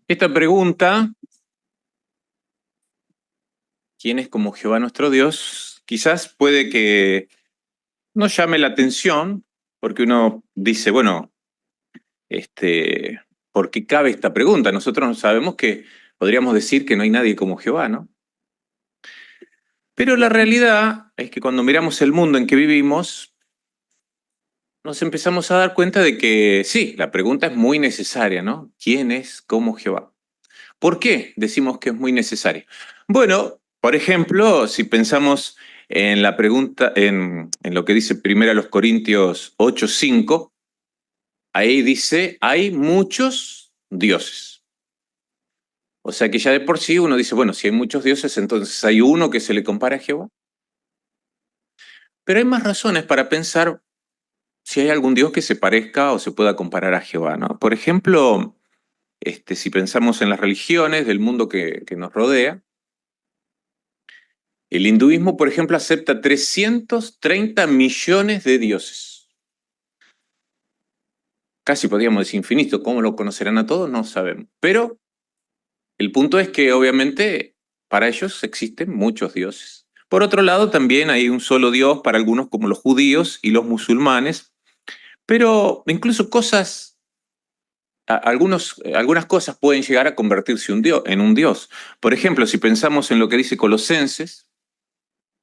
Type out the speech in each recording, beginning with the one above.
Esta pregunta, ¿quién es como Jehová nuestro Dios? Quizás puede que no llame la atención, porque uno dice, bueno, ¿por qué cabe esta pregunta? Nosotros no sabemos que podríamos decir que no hay nadie como Jehová, ¿no? Pero la realidad es que cuando miramos el mundo en que vivimos, nos empezamos a dar cuenta de que sí, la pregunta es muy necesaria, ¿no? ¿Quién es como Jehová? ¿Por qué decimos que es muy necesario? Bueno, por ejemplo, si pensamos en la pregunta, en lo que dice primero los Corintios 8:5, ahí dice, hay muchos dioses. O sea que ya de por sí uno dice, bueno, si hay muchos dioses, entonces hay uno que se le compara a Jehová. Pero hay más razones para pensar si hay algún dios que se parezca o se pueda comparar a Jehová, ¿no? Por ejemplo, si pensamos en las religiones del mundo que nos rodea, el hinduismo, por ejemplo, acepta 330 millones de dioses. Casi podríamos decir infinito. ¿Cómo lo conocerán a todos? No sabemos. Pero el punto es que obviamente para ellos existen muchos dioses. Por otro lado, también hay un solo Dios para algunos como los judíos y los musulmanes, pero incluso algunas cosas pueden llegar a convertirse en un Dios. Por ejemplo, si pensamos en lo que dice Colosenses,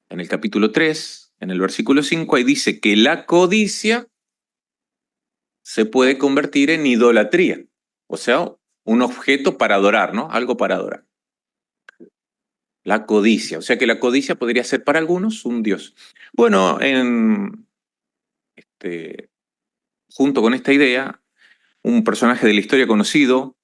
en el capítulo 3, en el versículo 5, ahí dice que la codicia se puede convertir en idolatría, o sea, un objeto para adorar, ¿no? Algo para adorar. La codicia, o sea que la codicia podría ser para algunos un dios. Bueno, este, junto con esta idea, un personaje de la historia conocido,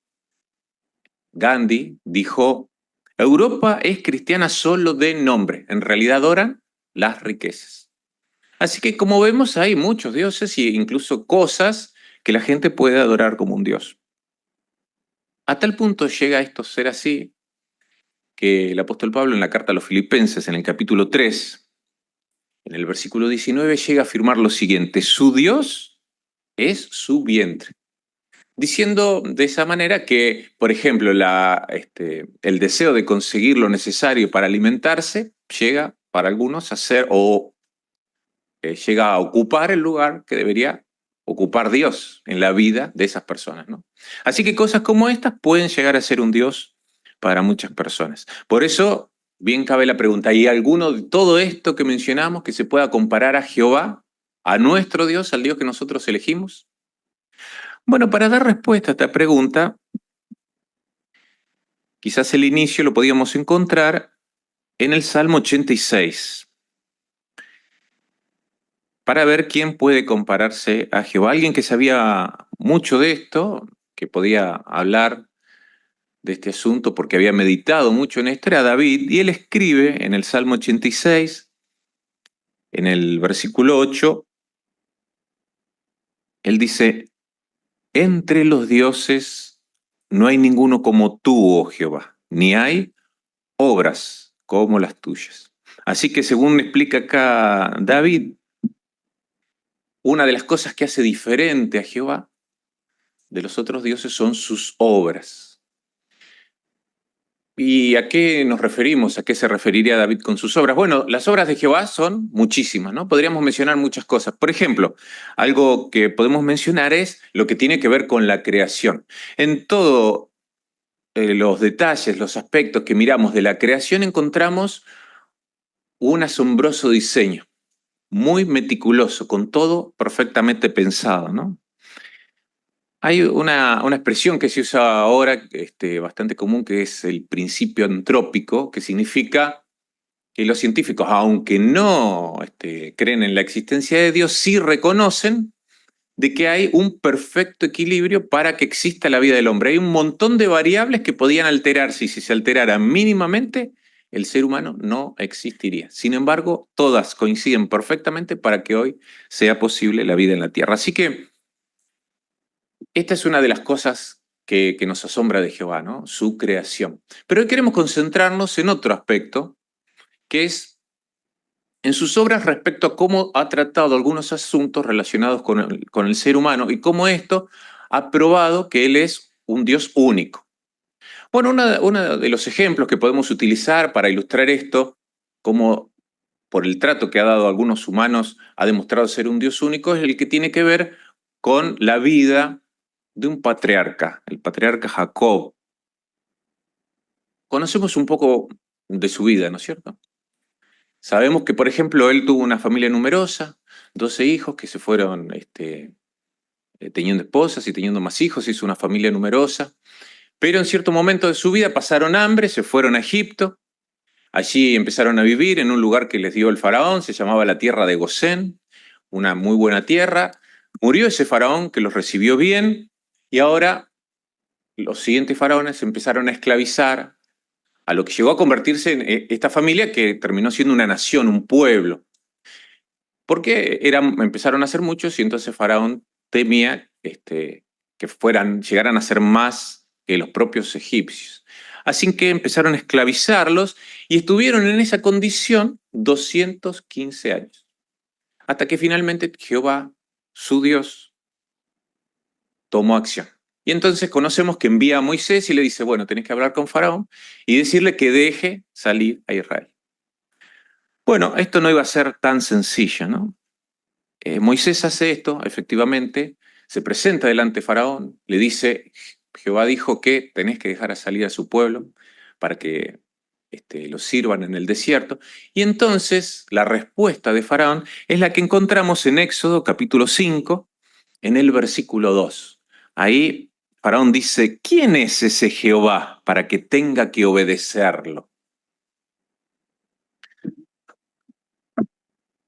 Gandhi, dijo, Europa es cristiana solo de nombre, en realidad adoran las riquezas. Así que como vemos hay muchos dioses e incluso cosas que la gente puede adorar como un dios. A tal punto llega esto a ser así que el apóstol Pablo en la carta a los Filipenses, en el capítulo 3, en el versículo 19, llega a afirmar lo siguiente, su Dios es su vientre. Diciendo de esa manera que, por ejemplo, el deseo de conseguir lo necesario para alimentarse llega para algunos a ser o llega a ocupar el lugar que debería ocupar Dios en la vida de esas personas, ¿no? Así que cosas como estas pueden llegar a ser un Dios para muchas personas. Por eso, bien cabe la pregunta, ¿hay alguno de todo esto que mencionamos que se pueda comparar a Jehová, a nuestro Dios, al Dios que nosotros elegimos? Bueno, para dar respuesta a esta pregunta, quizás el inicio lo podíamos encontrar en el Salmo 86, para ver quién puede compararse a Jehová. Alguien que sabía mucho de esto, que podía hablar de este asunto porque había meditado mucho en esto, era David, y él escribe en el Salmo 86, en el versículo 8, él dice, entre los dioses no hay ninguno como tú, oh Jehová, ni hay obras como las tuyas. Así que según explica acá David, una de las cosas que hace diferente a Jehová de los otros dioses son sus obras. ¿Y a qué nos referimos? ¿A qué se referiría David con sus obras? Bueno, las obras de Jehová son muchísimas, ¿no? Podríamos mencionar muchas cosas. Por ejemplo, algo que podemos mencionar es lo que tiene que ver con la creación. En todos los detalles, los aspectos que miramos de la creación encontramos un asombroso diseño, muy meticuloso, con todo perfectamente pensado, ¿no? Hay una expresión que se usa ahora, bastante común, que es el principio antrópico, que significa que los científicos, aunque no creen en la existencia de Dios, sí reconocen de que hay un perfecto equilibrio para que exista la vida del hombre. Hay un montón de variables que podían alterarse y si se alteraran mínimamente, el ser humano no existiría. Sin embargo, todas coinciden perfectamente para que hoy sea posible la vida en la Tierra. Así que esta es una de las cosas que nos asombra de Jehová, ¿no? Su creación. Pero hoy queremos concentrarnos en otro aspecto, que es en sus obras respecto a cómo ha tratado algunos asuntos relacionados con el ser humano y cómo esto ha probado que Él es un Dios único. Bueno, uno de los ejemplos que podemos utilizar para ilustrar esto, como por el trato que ha dado a algunos humanos ha demostrado ser un Dios único, es el que tiene que ver con la vida de un patriarca, el patriarca Jacob. Conocemos un poco de su vida, ¿no es cierto? Sabemos que, por ejemplo, él tuvo una familia numerosa, 12 hijos que se fueron teniendo esposas y teniendo más hijos, hizo una familia numerosa, pero en cierto momento de su vida pasaron hambre, se fueron a Egipto, allí empezaron a vivir en un lugar que les dio el faraón, se llamaba la tierra de Gosén, una muy buena tierra. Murió ese faraón que los recibió bien y ahora los siguientes faraones empezaron a esclavizar a lo que llegó a convertirse en esta familia que terminó siendo una nación, un pueblo. Porque empezaron a ser muchos y entonces Faraón temía que llegaran a ser más que los propios egipcios. Así que empezaron a esclavizarlos y estuvieron en esa condición 215 años. Hasta que finalmente Jehová, su Dios, tomó acción. Y entonces conocemos que envía a Moisés y le dice, bueno, tenés que hablar con Faraón y decirle que deje salir a Israel. Bueno, esto no iba a ser tan sencillo, ¿no? Moisés hace esto, efectivamente, se presenta delante de Faraón, le dice, Jehová dijo que tenés que dejar a salir a su pueblo para que lo sirvan en el desierto. Y entonces la respuesta de Faraón es la que encontramos en Éxodo capítulo 5, en el versículo 2. Ahí Faraón dice, ¿quién es ese Jehová para que tenga que obedecerlo?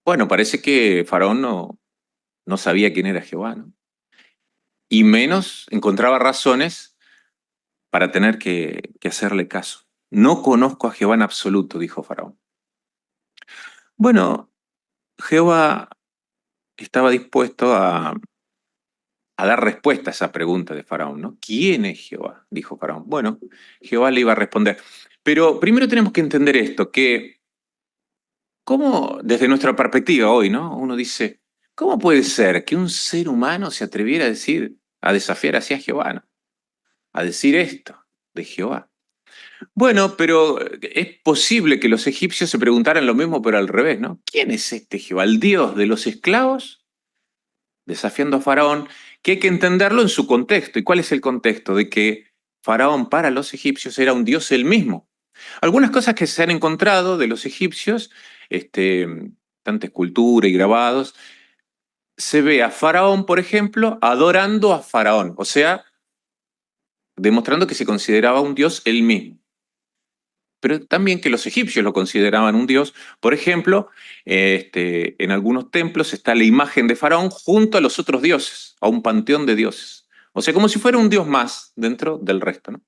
Bueno, parece que Faraón no sabía quién era Jehová, ¿no? Y menos encontraba razones para tener que hacerle caso. No conozco a Jehová en absoluto, dijo Faraón. Bueno, Jehová estaba dispuesto a dar respuesta a esa pregunta de Faraón, ¿no? ¿Quién es Jehová? Dijo Faraón. Bueno, Jehová le iba a responder. Pero primero tenemos que entender esto, que cómo, desde nuestra perspectiva hoy, ¿no? Uno dice, ¿cómo puede ser que un ser humano se atreviera a decir, a desafiar así a Jehová, ¿no? A decir esto de Jehová? Bueno, pero es posible que los egipcios se preguntaran lo mismo, pero al revés, ¿no? ¿Quién es este Jehová? ¿El Dios de los esclavos? Desafiando a Faraón, que hay que entenderlo en su contexto. ¿Y cuál es el contexto? De que Faraón para los egipcios era un dios él mismo. Algunas cosas que se han encontrado de los egipcios, este, tanta escultura y grabados, se ve a Faraón, por ejemplo, adorando a Faraón, o sea, demostrando que se consideraba un dios él mismo, pero también que los egipcios lo consideraban un dios. Por ejemplo, en algunos templos está la imagen de Faraón junto a los otros dioses, a un panteón de dioses. O sea, como si fuera un dios más dentro del resto, ¿no?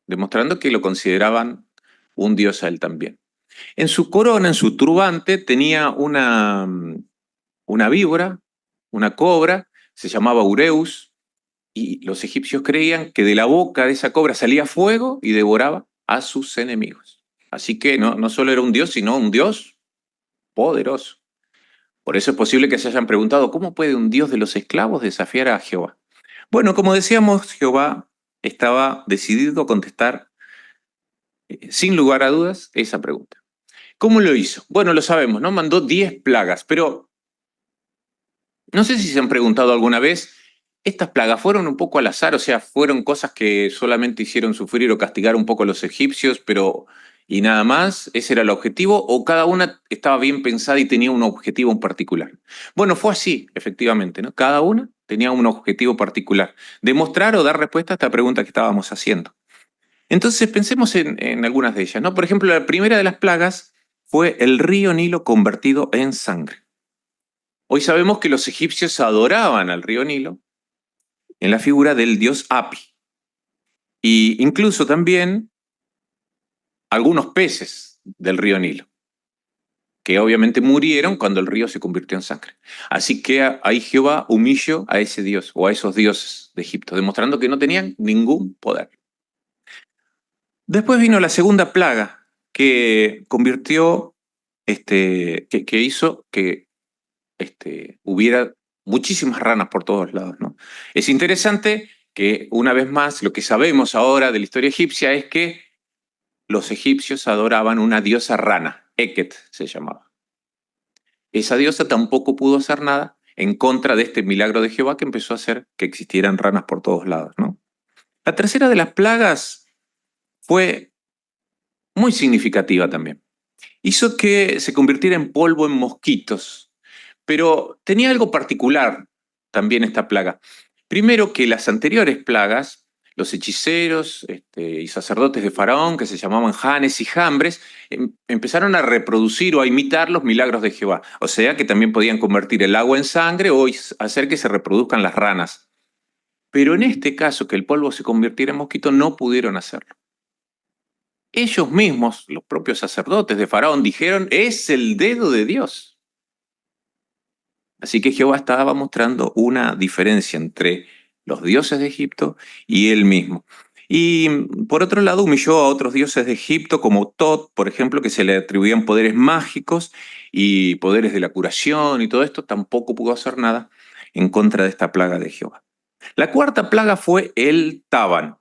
Demostrando que lo consideraban un dios a él también. En su corona, en su turbante, tenía una víbora, una cobra, se llamaba Ureus, y los egipcios creían que de la boca de esa cobra salía fuego y devoraba a sus enemigos. Así que no solo era un dios, sino un dios poderoso. Por eso es posible que se hayan preguntado, ¿cómo puede un dios de los esclavos desafiar a Jehová? Bueno, como decíamos, Jehová estaba decidido a contestar sin lugar a dudas esa pregunta. ¿Cómo lo hizo? Bueno, lo sabemos, ¿no? Mandó 10 plagas, pero no sé si se han preguntado alguna vez, ¿estas plagas fueron un poco al azar? O sea, ¿fueron cosas que solamente hicieron sufrir o castigar un poco a los egipcios, pero y nada más? ¿Ese era el objetivo? ¿O cada una estaba bien pensada y tenía un objetivo en particular? Bueno, fue así, efectivamente, ¿no? Cada una tenía un objetivo particular, demostrar o dar respuesta a esta pregunta que estábamos haciendo. Entonces pensemos en algunas de ellas, ¿no? Por ejemplo, la primera de las plagas fue el río Nilo convertido en sangre. Hoy sabemos que los egipcios adoraban al río Nilo en la figura del dios Api. Y incluso también algunos peces del río Nilo, que obviamente murieron cuando el río se convirtió en sangre. Así que ahí Jehová humilló a ese dios o a esos dioses de Egipto, demostrando que no tenían ningún poder. Después vino la segunda plaga, que convirtió, que hizo que hubiera muchísimas ranas por todos lados, ¿no? Es interesante que una vez más lo que sabemos ahora de la historia egipcia es que los egipcios adoraban una diosa rana, Eket se llamaba. Esa diosa tampoco pudo hacer nada en contra de este milagro de Jehová que empezó a hacer que existieran ranas por todos lados, ¿no? La tercera de las plagas fue muy significativa también. Hizo que se convirtiera en polvo en mosquitos, pero tenía algo particular también esta plaga. Primero que las anteriores plagas, los hechiceros y sacerdotes de Faraón, que se llamaban Janes y Jambres, empezaron a reproducir o a imitar los milagros de Jehová. O sea que también podían convertir el agua en sangre o hacer que se reproduzcan las ranas. Pero en este caso, que el polvo se convirtiera en mosquito, no pudieron hacerlo. Ellos mismos, los propios sacerdotes de Faraón, dijeron, es el dedo de Dios. Así que Jehová estaba mostrando una diferencia entre los dioses de Egipto y él mismo. Y por otro lado humilló a otros dioses de Egipto como Tot, por ejemplo, que se le atribuían poderes mágicos y poderes de la curación y todo esto, tampoco pudo hacer nada en contra de esta plaga de Jehová. La cuarta plaga fue el Taban.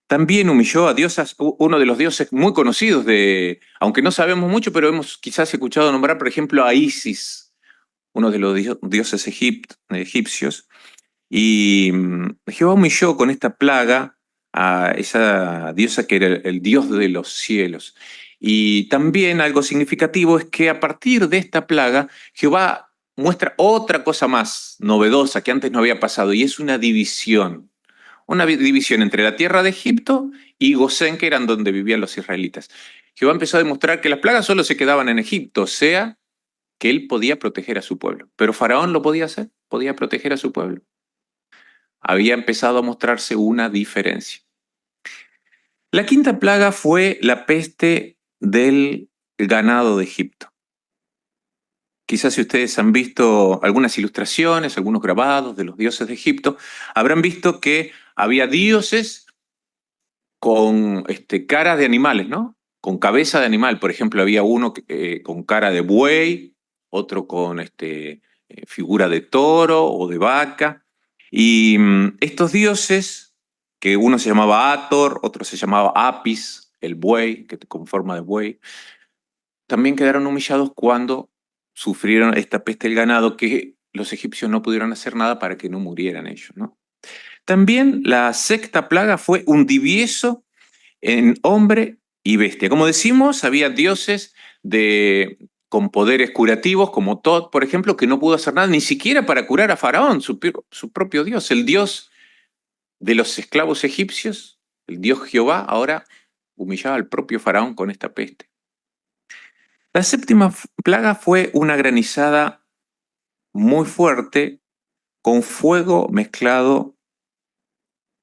También humilló a diosas, uno de los dioses muy conocidos aunque no sabemos mucho, pero hemos quizás escuchado nombrar, por ejemplo, a Isis, uno de los dioses egipcios. Y Jehová humilló con esta plaga a esa diosa que era el dios de los cielos. Y también algo significativo es que a partir de esta plaga, Jehová muestra otra cosa más novedosa que antes no había pasado, y es una división. Una división entre la tierra de Egipto y Gosén, que eran donde vivían los israelitas. Jehová empezó a demostrar que las plagas solo se quedaban en Egipto, o sea, que él podía proteger a su pueblo. Pero Faraón lo podía hacer, podía proteger a su pueblo. Había empezado a mostrarse una diferencia. La quinta plaga fue la peste del ganado de Egipto. Quizás si ustedes han visto algunas ilustraciones, algunos grabados de los dioses de Egipto, habrán visto que había dioses con cara de animales, ¿no? Con cabeza de animal. Por ejemplo, había uno con cara de buey, otro con figura de toro o de vaca. Y estos dioses, que uno se llamaba Ator, otro se llamaba Apis, el buey, que con forma de buey, también quedaron humillados cuando sufrieron esta peste del ganado, que los egipcios no pudieron hacer nada para que no murieran ellos, ¿no? También la sexta plaga fue un divieso en hombre y bestia. Como decimos, había dioses con poderes curativos, como Tot, por ejemplo, que no pudo hacer nada ni siquiera para curar a Faraón, su propio dios, el dios de los esclavos egipcios, el dios Jehová, ahora humillaba al propio Faraón con esta peste. La séptima plaga fue una granizada muy fuerte con fuego mezclado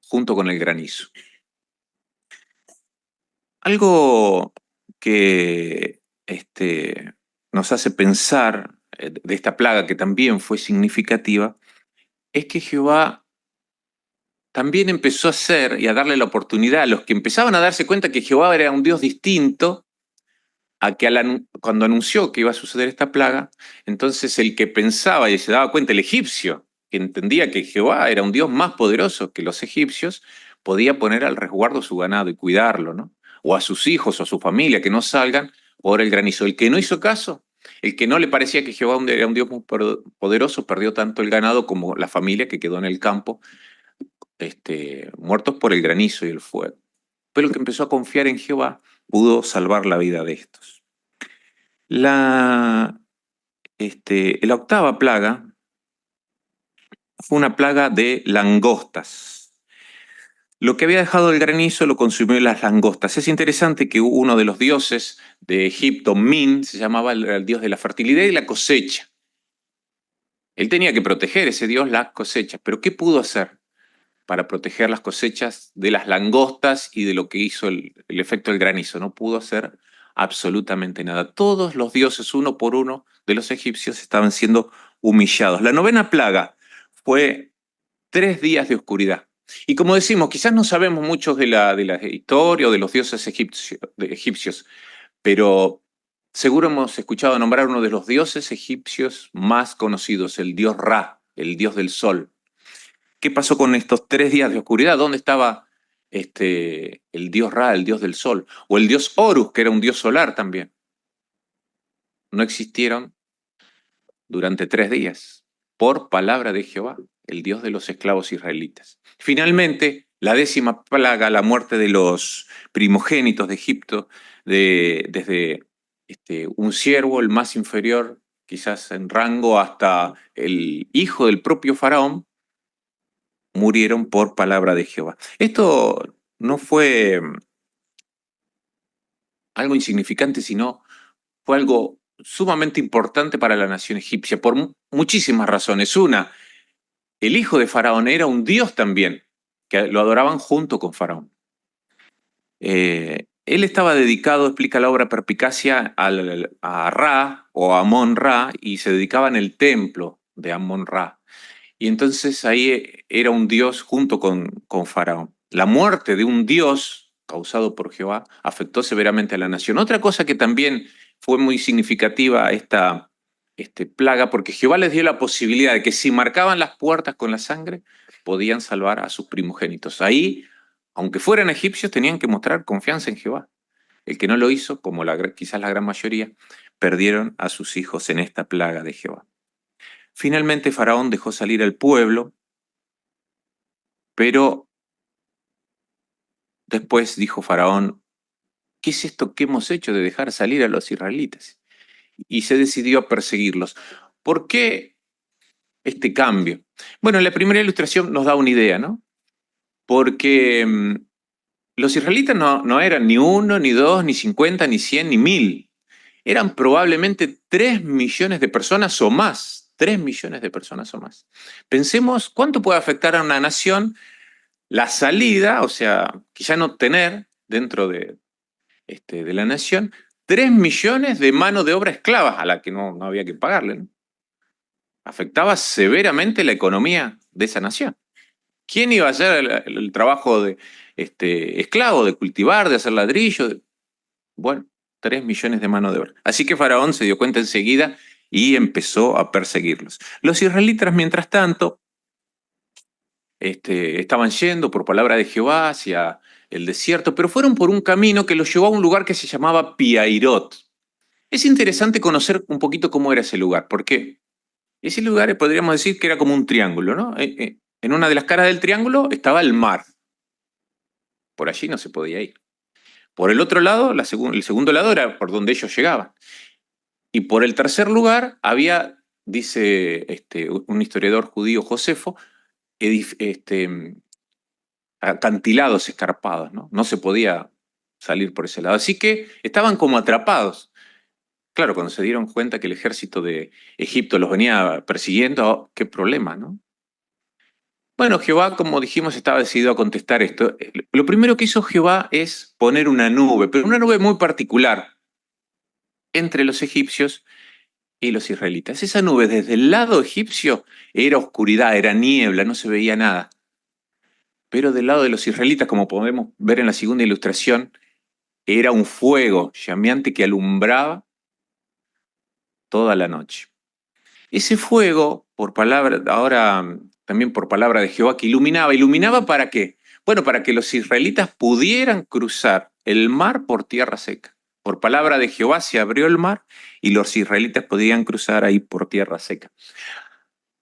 junto con el granizo. Algo que nos hace pensar de esta plaga, que también fue significativa, es que Jehová también empezó a hacer y a darle la oportunidad a los que empezaban a darse cuenta que Jehová era un Dios distinto a que cuando anunció que iba a suceder esta plaga, entonces el que pensaba y se daba cuenta, el egipcio, que entendía que Jehová era un Dios más poderoso que los egipcios, podía poner al resguardo su ganado y cuidarlo, ¿no? O a sus hijos o a su familia, que no salgan por el granizo. El que no hizo caso, el que no le parecía que Jehová era un Dios muy poderoso, perdió tanto el ganado como la familia que quedó en el campo, muertos por el granizo y el fuego. Pero el que empezó a confiar en Jehová pudo salvar la vida de estos. La octava plaga fue una plaga de langostas. Lo que había dejado el granizo lo consumió las langostas. Es interesante que uno de los dioses de Egipto, Min, se llamaba el dios de la fertilidad y la cosecha. Él tenía que proteger, ese dios, las cosechas. Pero ¿qué pudo hacer para proteger las cosechas de las langostas y de lo que hizo el efecto del granizo? No pudo hacer absolutamente nada. Todos los dioses, uno por uno, de los egipcios estaban siendo humillados. La novena plaga fue 3 días de oscuridad. Y como decimos, quizás no sabemos mucho de la historia o de los dioses egipcios, pero seguro hemos escuchado nombrar uno de los dioses egipcios más conocidos, el dios Ra, el dios del sol. ¿Qué pasó con estos 3 días de oscuridad? ¿Dónde estaba el dios Ra, el dios del sol? O el dios Horus, que era un dios solar también. No existieron durante 3 días, por palabra de Jehová, el Dios de los esclavos israelitas. Finalmente, la 10ª plaga, la muerte de los primogénitos de Egipto, desde un siervo, el más inferior, quizás en rango, hasta el hijo del propio faraón, murieron por palabra de Jehová. Esto no fue algo insignificante, sino fue algo sumamente importante para la nación egipcia, por muchísimas razones. Una, el hijo de Faraón era un dios también, que lo adoraban junto con Faraón. Él estaba dedicado, explica la obra Perspicacia, a Ra o a Amón-Ra, y se dedicaba en el templo de Amón-Ra. Y entonces ahí era un dios junto con Faraón. La muerte de un dios causado por Jehová afectó severamente a la nación. Otra cosa que también fue muy significativa esta plaga, porque Jehová les dio la posibilidad de que si marcaban las puertas con la sangre, podían salvar a sus primogénitos. Ahí, aunque fueran egipcios, tenían que mostrar confianza en Jehová. El que no lo hizo, como quizás la gran mayoría, perdieron a sus hijos en esta plaga de Jehová. Finalmente Faraón dejó salir al pueblo, pero después dijo Faraón, ¿qué es esto que hemos hecho de dejar salir a los israelitas? Y se decidió a perseguirlos. ¿Por qué este cambio? Bueno, la primera ilustración nos da una idea, ¿no? Porque los israelitas no eran ni uno, ni dos, ni 50, ni 100, ni 1000. Eran probablemente 3 millones de personas o más. 3 millones de personas o más. Pensemos cuánto puede afectar a una nación la salida, o sea, quizá no tener dentro de la nación 3 millones de mano de obra esclavas a la que no había que pagarle, ¿no? Afectaba severamente la economía de esa nación. ¿Quién iba a hacer el trabajo de esclavo, de cultivar, de hacer ladrillo? Bueno, 3 millones de mano de obra. Así que Faraón se dio cuenta enseguida y empezó a perseguirlos. Los israelitas, mientras tanto, estaban yendo por palabra de Jehová hacia el desierto, pero fueron por un camino que los llevó a un lugar que se llamaba Piairot. Es interesante conocer un poquito cómo era ese lugar, porque ese lugar podríamos decir que era como un triángulo, ¿no? En una de las caras del triángulo estaba el mar. Por allí no se podía ir. Por el otro lado, el segundo lado era por donde ellos llegaban. Y por el tercer lugar había, dice un historiador judío, Josefo, acantilados escarpados, ¿no? No se podía salir por ese lado. Así que estaban como atrapados. Claro, cuando se dieron cuenta que el ejército de Egipto los venía persiguiendo, oh, qué problema, ¿no? Bueno, Jehová, como dijimos, estaba decidido a contestar esto. Lo primero que hizo Jehová es poner una nube, pero una nube muy particular entre los egipcios y los israelitas. Esa nube desde el lado egipcio era oscuridad, era niebla, no se veía nada. Pero del lado de los israelitas, como podemos ver en la segunda ilustración, era un fuego llameante que alumbraba toda la noche. Ese fuego, por palabra, ahora también por palabra de Jehová, que ¿iluminaba para qué? Bueno, para que los israelitas pudieran cruzar el mar por tierra seca. Por palabra de Jehová se abrió el mar y los israelitas podían cruzar ahí por tierra seca.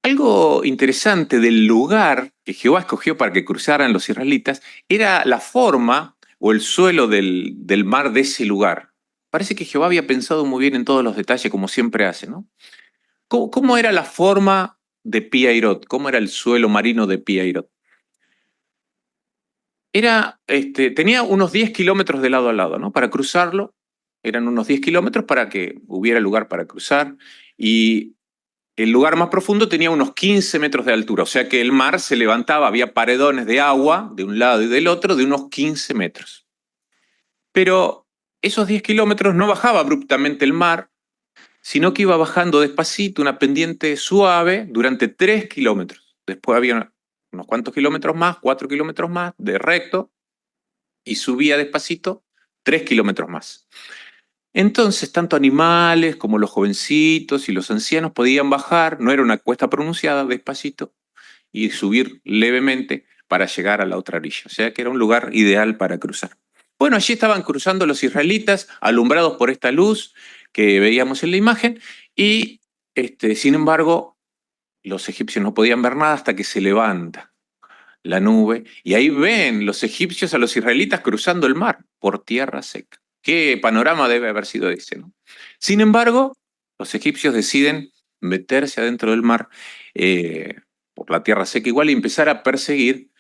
Algo interesante del lugar que Jehová escogió para que cruzaran los israelitas era la forma o el suelo del mar de ese lugar. Parece que Jehová había pensado muy bien en todos los detalles, como siempre hace, ¿no? ¿Cómo era la forma de Piairot? ¿Cómo era el suelo marino de Piairot? Tenía unos 10 kilómetros de lado a lado, ¿no? Para cruzarlo, eran unos 10 kilómetros para que hubiera lugar para cruzar. Y el lugar más profundo tenía unos 15 metros de altura, o sea que el mar se levantaba, había paredones de agua de un lado y del otro de unos 15 metros. Pero esos 10 kilómetros no bajaba abruptamente el mar, sino que iba bajando despacito, una pendiente suave, durante 3 kilómetros. Después había unos cuantos kilómetros más, 4 kilómetros más de recto, y subía despacito 3 kilómetros más. Entonces, tanto animales como los jovencitos y los ancianos podían bajar, no era una cuesta pronunciada, despacito, y subir levemente para llegar a la otra orilla. O sea que era un lugar ideal para cruzar. Bueno, allí estaban cruzando los israelitas, alumbrados por esta luz que veíamos en la imagen, y sin embargo, los egipcios no podían ver nada hasta que se levanta la nube, y ahí ven los egipcios a los israelitas cruzando el mar por tierra seca. ¿Qué panorama debe haber sido ese, no? Sin embargo, los egipcios deciden meterse adentro del mar por la tierra seca igual y empezar a perseguir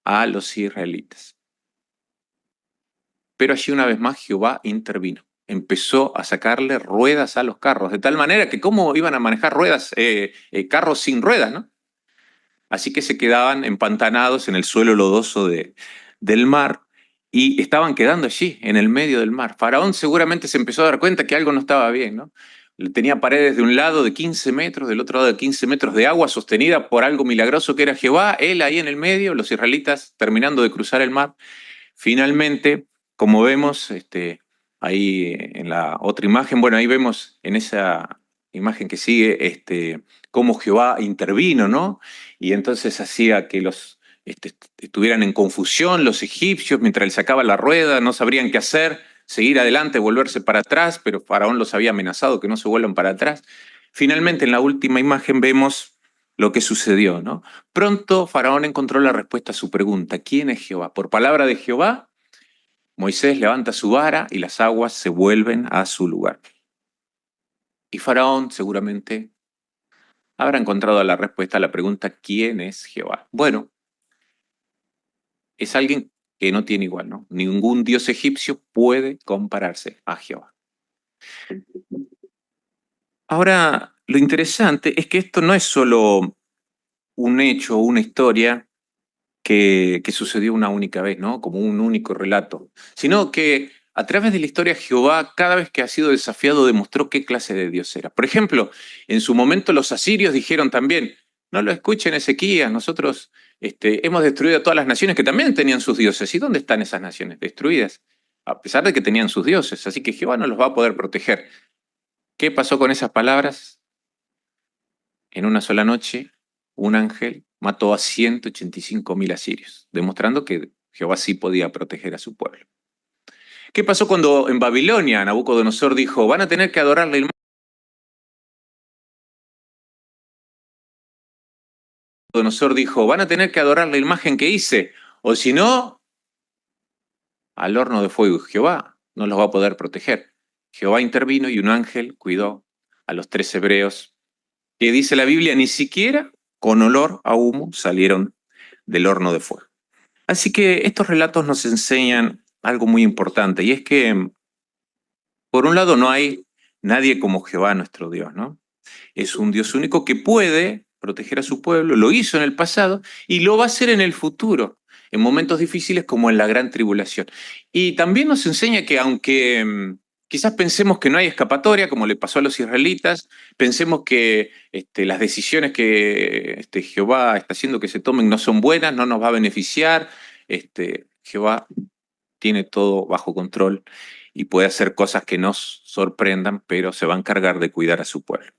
a los israelitas. Pero allí una vez más Jehová intervino. Empezó a sacarle ruedas a los carros, de tal manera que cómo iban a manejar ruedas, carros sin ruedas, ¿no? Así que se quedaban empantanados en el suelo lodoso del mar y estaban quedando allí, en el medio del mar. Faraón seguramente se empezó a dar cuenta que algo no estaba bien, ¿no? Tenía paredes de un lado de 15 metros, del otro lado de 15 metros de agua sostenida por algo milagroso que era Jehová, él ahí en el medio, los israelitas terminando de cruzar el mar. Finalmente, como vemos ahí en la otra imagen, bueno, ahí vemos en esa imagen que sigue cómo Jehová intervino, ¿no? Y entonces hacía que los estuvieran en confusión los egipcios mientras él sacaba la rueda, no sabrían qué hacer, seguir adelante, volverse para atrás, pero Faraón los había amenazado que no se vuelvan para atrás. Finalmente, en la última imagen vemos lo que sucedió, ¿no? Pronto Faraón encontró la respuesta a su pregunta: ¿quién es Jehová? Por palabra de Jehová, Moisés levanta su vara y las aguas se vuelven a su lugar. Y Faraón seguramente habrá encontrado la respuesta a la pregunta: ¿quién es Jehová? Bueno, es alguien que no tiene igual, ¿no? Ningún dios egipcio puede compararse a Jehová. Ahora, lo interesante es que esto no es solo un hecho o una historia que sucedió una única vez, ¿no? Como un único relato, sino que a través de la historia Jehová, cada vez que ha sido desafiado, demostró qué clase de Dios era. Por ejemplo, en su momento los asirios dijeron también: no lo escuchen, Ezequías, nosotros hemos destruido a todas las naciones que también tenían sus dioses. ¿Y dónde están esas naciones destruidas? A pesar de que tenían sus dioses, así que Jehová no los va a poder proteger. ¿Qué pasó con esas palabras? En una sola noche, un ángel mató a 185.000 asirios, demostrando que Jehová sí podía proteger a su pueblo. ¿Qué pasó cuando en Babilonia Nabucodonosor dijo: van a tener que adorar la imagen? Nabucodonosor dijo: van a tener que adorar la imagen que hice, o si no, al horno de fuego. Jehová no los va a poder proteger. Jehová intervino y un ángel cuidó a los 3 hebreos, que dice la Biblia, ni siquiera con olor a humo salieron del horno de fuego. Así que estos relatos nos enseñan algo muy importante, y es que, por un lado, no hay nadie como Jehová nuestro Dios, ¿no? Es un Dios único que puede proteger a su pueblo, lo hizo en el pasado y lo va a hacer en el futuro, en momentos difíciles como en la gran tribulación. Y también nos enseña que aunque quizás pensemos que no hay escapatoria, como le pasó a los israelitas, pensemos que las decisiones que Jehová está haciendo que se tomen no son buenas, no nos va a beneficiar, Jehová tiene todo bajo control y puede hacer cosas que nos sorprendan, pero se va a encargar de cuidar a su pueblo.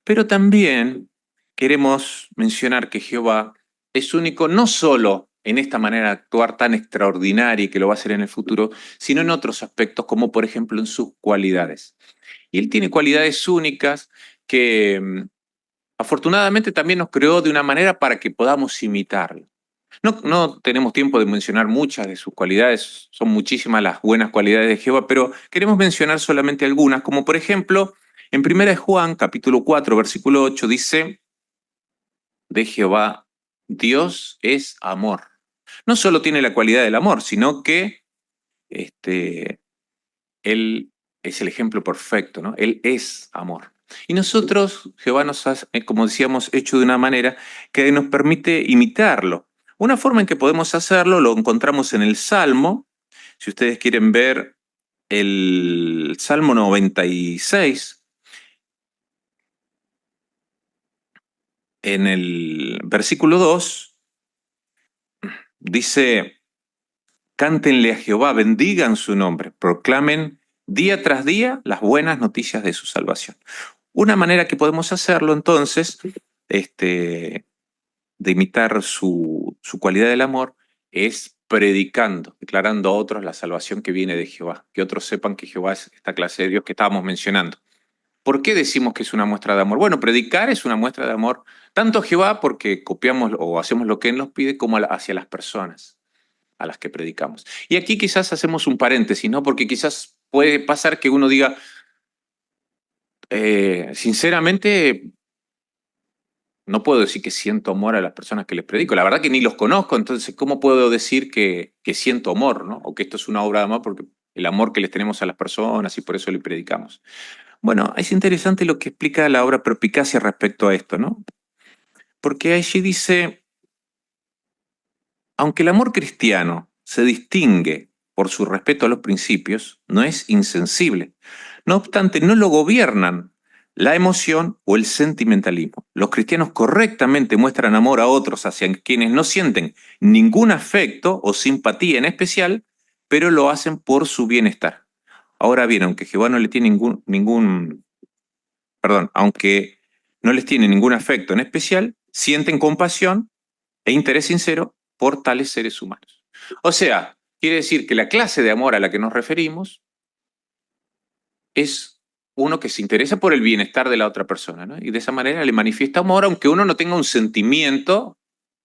Pero también queremos mencionar que Jehová es único no solo en esta manera de actuar tan extraordinaria y que lo va a hacer en el futuro, sino en otros aspectos, como por ejemplo en sus cualidades. Y Él tiene cualidades únicas que afortunadamente también nos creó de una manera para que podamos imitarlo. No tenemos tiempo de mencionar muchas de sus cualidades, son muchísimas las buenas cualidades de Jehová, pero queremos mencionar solamente algunas, como por ejemplo, en 1 Juan, capítulo 4, versículo 8, dice de Jehová: Dios es amor. No solo tiene la cualidad del amor, sino que Él es el ejemplo perfecto, ¿no? Él es amor. Y nosotros, Jehová nos ha, como decíamos, hecho de una manera que nos permite imitarlo. Una forma en que podemos hacerlo lo encontramos en el Salmo. Si ustedes quieren ver el Salmo 96, en el versículo 2, dice: cántenle a Jehová, bendigan su nombre, proclamen día tras día las buenas noticias de su salvación. Una manera que podemos hacerlo entonces, de imitar su cualidad del amor es predicando, declarando a otros la salvación que viene de Jehová, que otros sepan que Jehová es esta clase de Dios que estábamos mencionando. ¿Por qué decimos que es una muestra de amor? Bueno, predicar es una muestra de amor tanto a Jehová porque copiamos o hacemos lo que Él nos pide, como hacia las personas a las que predicamos. Y aquí quizás hacemos un paréntesis, ¿no? Porque quizás puede pasar que uno diga, sinceramente, no puedo decir que siento amor a las personas que les predico. La verdad que ni los conozco, entonces, ¿cómo puedo decir que siento amor, ¿no? O que esto es una obra de amor porque el amor que les tenemos a las personas y por eso le predicamos. Bueno, es interesante lo que explica la obra Perspicacia respecto a esto, ¿no? Porque allí dice, aunque el amor cristiano se distingue por su respeto a los principios, no es insensible. No obstante, no lo gobiernan la emoción o el sentimentalismo. Los cristianos correctamente muestran amor a otros hacia quienes no sienten ningún afecto o simpatía en especial, pero lo hacen por su bienestar. Ahora bien, aunque Jehová no le tiene aunque no les tiene ningún afecto en especial, sienten compasión e interés sincero por tales seres humanos. O sea, quiere decir que la clase de amor a la que nos referimos es uno que se interesa por el bienestar de la otra persona, ¿no? Y de esa manera le manifiesta amor, aunque uno no tenga un sentimiento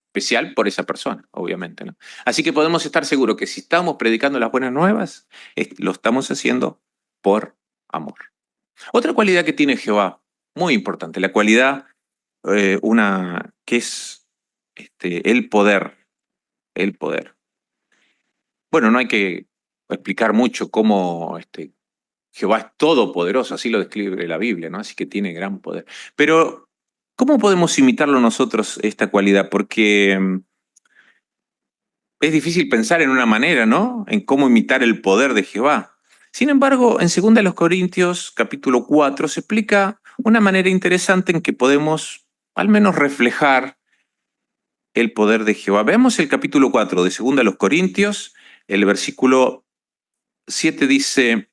especial por esa persona, obviamente, ¿no? Así que podemos estar seguros que si estamos predicando las buenas nuevas, lo estamos haciendo por amor. Otra cualidad que tiene Jehová, muy importante, la cualidad, una que es el poder, el poder. Bueno, no hay que explicar mucho cómo Jehová es todopoderoso, así lo describe la Biblia, ¿no? Así que tiene gran poder. Pero, ¿cómo podemos imitarlo nosotros esta cualidad? Porque es difícil pensar en una manera, ¿no? En cómo imitar el poder de Jehová. Sin embargo, en 2 Corintios, capítulo 4, se explica una manera interesante en que podemos al menos reflejar el poder de Jehová. Veamos el capítulo 4 de 2 Corintios, el versículo 7 dice: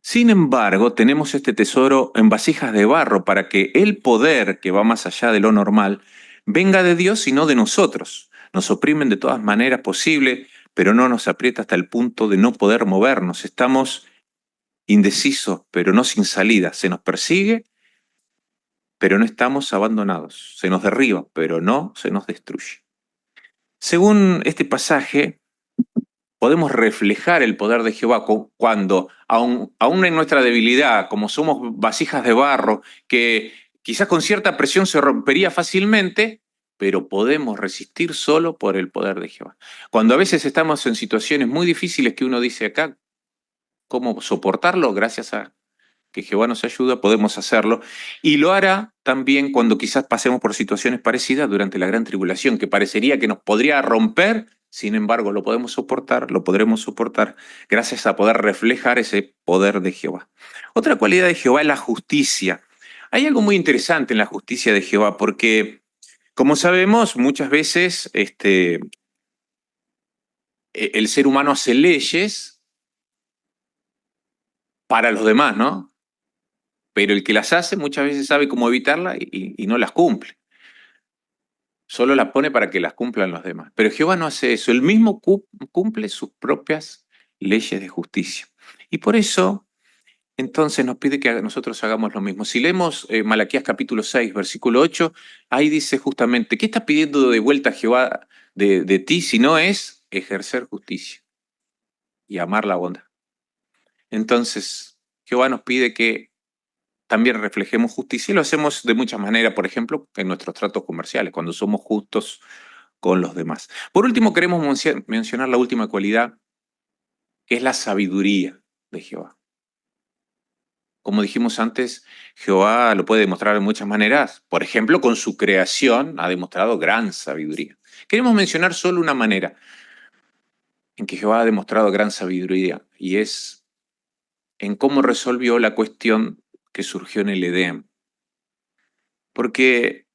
sin embargo, tenemos este tesoro en vasijas de barro para que el poder, que va más allá de lo normal, venga de Dios y no de nosotros. Nos oprimen de todas maneras posibles, pero no nos aprieta hasta el punto de no poder movernos. Estamos indecisos, pero no sin salida. Se nos persigue, pero no estamos abandonados. Se nos derriba, pero no se nos destruye. Según este pasaje, podemos reflejar el poder de Jehová cuando, aun en nuestra debilidad, como somos vasijas de barro, que quizás con cierta presión se rompería fácilmente, pero podemos resistir solo por el poder de Jehová. Cuando a veces estamos en situaciones muy difíciles que uno dice acá, ¿cómo soportarlo? Gracias a que Jehová nos ayuda, podemos hacerlo. Y lo hará también cuando quizás pasemos por situaciones parecidas durante la gran tribulación, que parecería que nos podría romper, sin embargo lo podemos soportar, lo podremos soportar gracias a poder reflejar ese poder de Jehová. Otra cualidad de Jehová es la justicia. Hay algo muy interesante en la justicia de Jehová, porque, como sabemos, muchas veces el ser humano hace leyes para los demás, ¿no? Pero el que las hace muchas veces sabe cómo evitarla y no las cumple. Solo las pone para que las cumplan los demás. Pero Jehová no hace eso. Él mismo cumple sus propias leyes de justicia. Y por eso, entonces, nos pide que nosotros hagamos lo mismo. Si leemos Malaquías capítulo 6, versículo 8, ahí dice justamente, ¿qué está pidiendo de vuelta Jehová de ti si no es ejercer justicia y amar la bondad? Entonces, Jehová nos pide que también reflejemos justicia y lo hacemos de muchas maneras, por ejemplo, en nuestros tratos comerciales, cuando somos justos con los demás. Por último, queremos mencionar la última cualidad, que es la sabiduría de Jehová. Como dijimos antes, Jehová lo puede demostrar de muchas maneras. Por ejemplo, con su creación ha demostrado gran sabiduría. Queremos mencionar solo una manera en que Jehová ha demostrado gran sabiduría, y es en cómo resolvió la cuestión que surgió en el Edén. Porque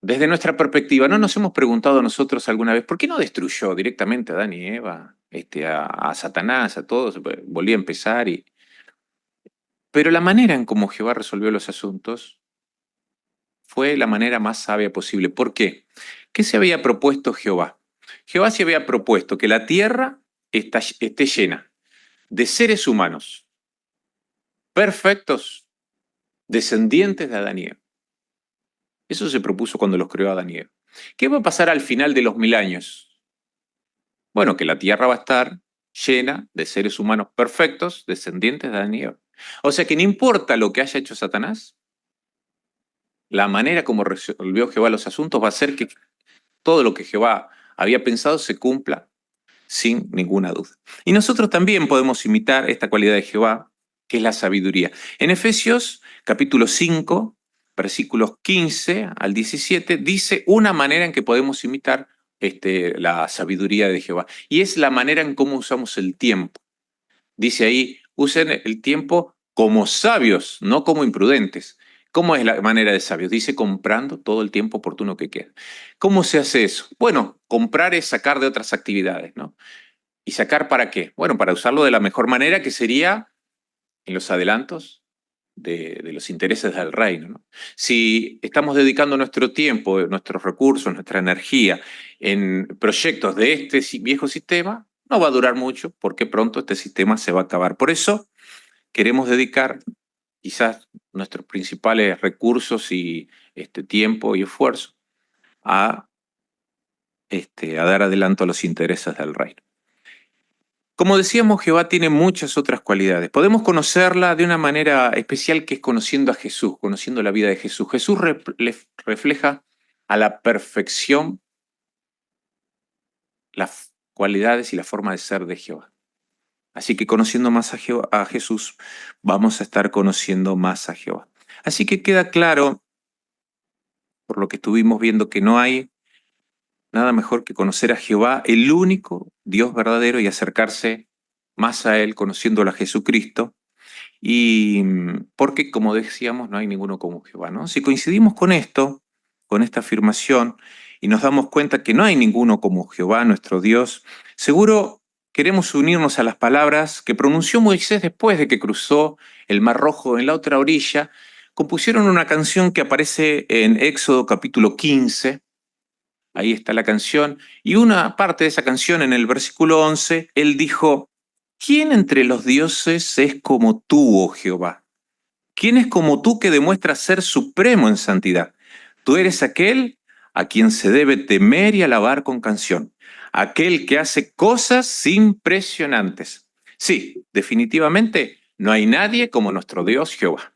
desde nuestra perspectiva, ¿no nos hemos preguntado nosotros alguna vez por qué no destruyó directamente a Adán y Eva, a Satanás, a todos? Volvía a empezar. Pero la manera en cómo Jehová resolvió los asuntos fue la manera más sabia posible. ¿Por qué? ¿Qué se había propuesto Jehová? Jehová se había propuesto que la tierra esté llena de seres humanos perfectos, descendientes de Adán y Eva. Eso se propuso cuando los creó Adán y Eva. ¿Qué va a pasar al final de los 1000 años? Bueno, que la tierra va a estar llena de seres humanos perfectos, descendientes de Adán y Eva. O sea que no importa lo que haya hecho Satanás, la manera como resolvió Jehová los asuntos va a ser que todo lo que Jehová había pensado se cumpla sin ninguna duda. Y nosotros también podemos imitar esta cualidad de Jehová, que es la sabiduría. En Efesios capítulo 5, versículos 15 al 17, dice una manera en que podemos imitar la sabiduría de Jehová. Y es la manera en cómo usamos el tiempo. Dice ahí, usen el tiempo como sabios, no como imprudentes. ¿Cómo es la manera de sabios? Dice comprando todo el tiempo oportuno que queda. ¿Cómo se hace eso? Bueno, comprar es sacar de otras actividades, ¿no? ¿Y sacar para qué? Bueno, para usarlo de la mejor manera, que sería en los adelantos de los intereses del reino, ¿no? Si estamos dedicando nuestro tiempo, nuestros recursos, nuestra energía en proyectos de este viejo sistema, no va a durar mucho porque pronto este sistema se va a acabar. Por eso queremos dedicar quizás nuestros principales recursos y tiempo y esfuerzo a, a dar adelanto a los intereses del reino. Como decíamos, Jehová tiene muchas otras cualidades. Podemos conocerla de una manera especial, que es conociendo a Jesús, conociendo la vida de Jesús. Jesús refleja a la perfección las cualidades y la forma de ser de Jehová. Así que conociendo más a Jesús, vamos a estar conociendo más a Jehová. Así que queda claro, por lo que estuvimos viendo, que no hay nada mejor que conocer a Jehová, el único Dios verdadero, y acercarse más a Él, conociéndolo a Jesucristo. Y porque, como decíamos, no hay ninguno como Jehová, ¿no? Si coincidimos con esto, con esta afirmación, y nos damos cuenta que no hay ninguno como Jehová, nuestro Dios, seguro queremos unirnos a las palabras que pronunció Moisés después de que cruzó el Mar Rojo en la otra orilla. Compusieron una canción que aparece en Éxodo capítulo 15. Ahí está la canción. Y una parte de esa canción, en el versículo 11, él dijo: ¿quién entre los dioses es como tú, oh Jehová? ¿Quién es como tú, que demuestra ser supremo en santidad? Tú eres aquel a quien se debe temer y alabar con canción, aquel que hace cosas impresionantes. Sí, definitivamente no hay nadie como nuestro Dios Jehová.